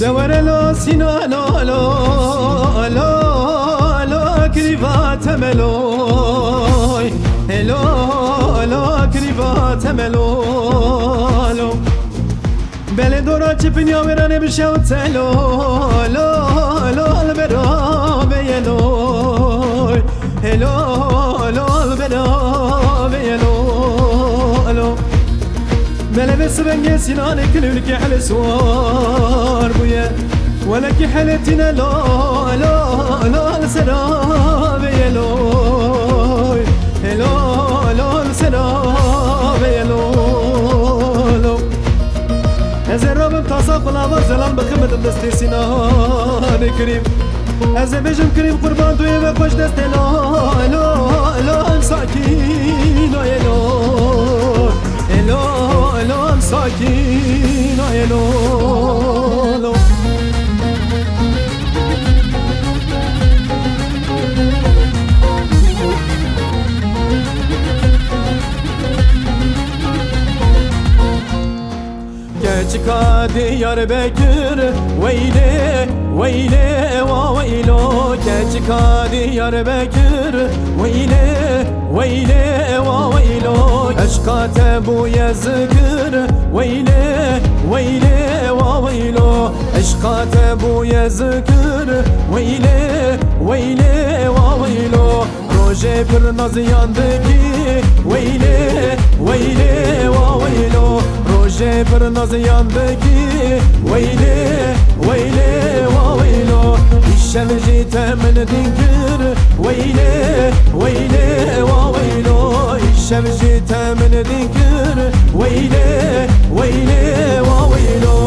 دورلو سینالو لو لو لو کریوات ملوی لو لو کریوات ملو بله دورا چپنیا ورانه بشو تلو لو لو البرا بیلو لو لو البرا بیلو بله بس بنجي سنانك كلك حل سوار بويا ولك حلتنا لو لو لو السراب يا لو لو لو السراب يا لو ازرب تصاق لا زلام بخمد دستي سنان كريم از بجم كريم قربان دوي بخوش دستي لو لو لو ساكين يا لو لو لو ساكين يا لو لو Geçka Diyarbakır Veyle Veyle va veylo Geçka Diyarbakır Veyle Veyle va veylo Aşka tebu yazgır Veyle Veyle va veylo Aşka tebu yazgır Veyle Veyle va veylo Roje bir naz yandıki Veyle Veyle va veylo Roje bir naz yandıki Veyle Veyle va veylo İşşevci temin dinkir Veyle Veyle va veylo İşşevci temin dinkir Veyle Veyle va veylo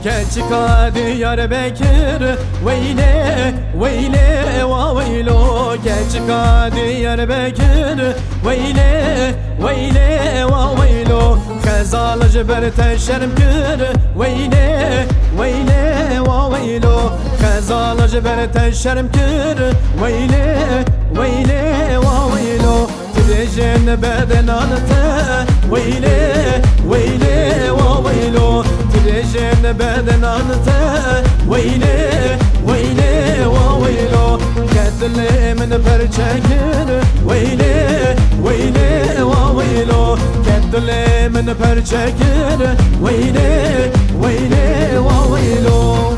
Keçka Diyarbakır Veyle Veyle va veylo Keçka Diyarbakır Veyle Veyle va veylo Khazal jber teşerm kır Veyle Veyle va veylo Khazal jber teşerm kır Veyle Veyle va veylo Trecen bedenanete Veyle Veyle va veylo Trecen bedenanete Veyle Veyle va veylo Kedle min perçekir Veyle Veyle va veylo Kedle min perçekir Veyle Veyle va veylo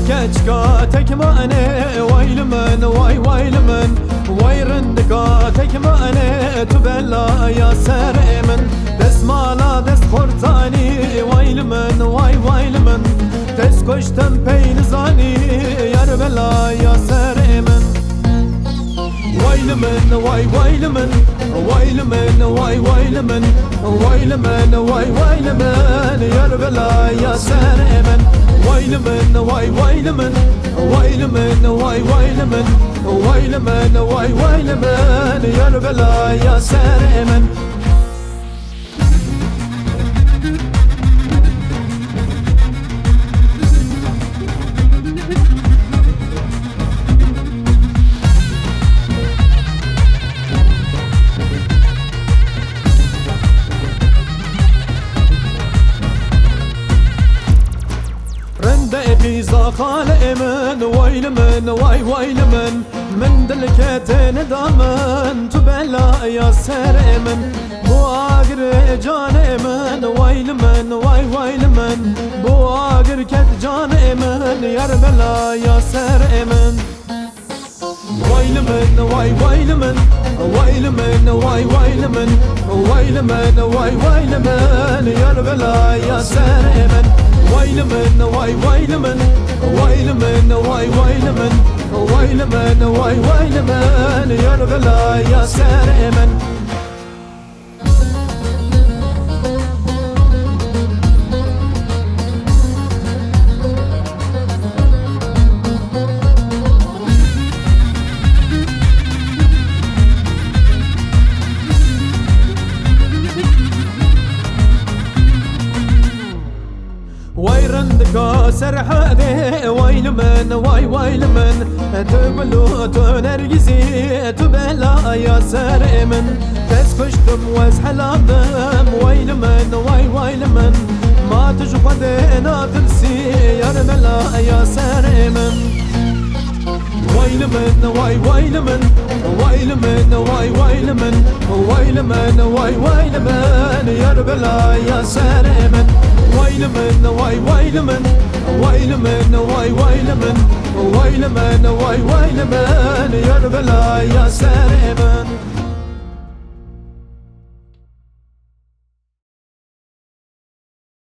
Keçka tekmane Vaylimen vay vaylimen Vayrindika tekmane Tübella ya seremen Desmala des kortani Vaylimen vay vaylimen Des koştem peynizani Yarbella ya seremen Vaylimen vay vaylimen Vaylimen vay vaylimen Vaylimen vay vaylimen Yarbella ya seremen Vaylimen vay vaylimen Vaylimen vay vaylimen Vaylimen vay vaylimen Yarbella ya seremen Biza kalemen Vaylimen vay vaylimen من دلكتين دامن تبلا يا سرمن بواقر جانمن ويلمن ويلمن بواقر كت جانمن يربلا يا سرمن ويلمن ويلمن ويلمن ويلمن ويلمن ويلمن يربلا يا سرمن ويلمن واي ويلمن ويلمن واي ويلمن ويلمن واي ويلمن يا رجلا يا سارمن ويرندك سرحادي ويلمن واي ويلمن تبلو تنرجزي تبلا يا سرمن تسكشتم واسحلادم ويلمن واي ويلمن ما تجفدنا ترسي يا رملا يا سرمن ويلمن واي ويلمن ويلمن واي ويلمن ويلمن واي ويلمن يا ربلا يا سرمن ويلمن واي ويلمن ويلمن واي ويلمن ويلمن واي ويلمن يا ربلا يا سرمن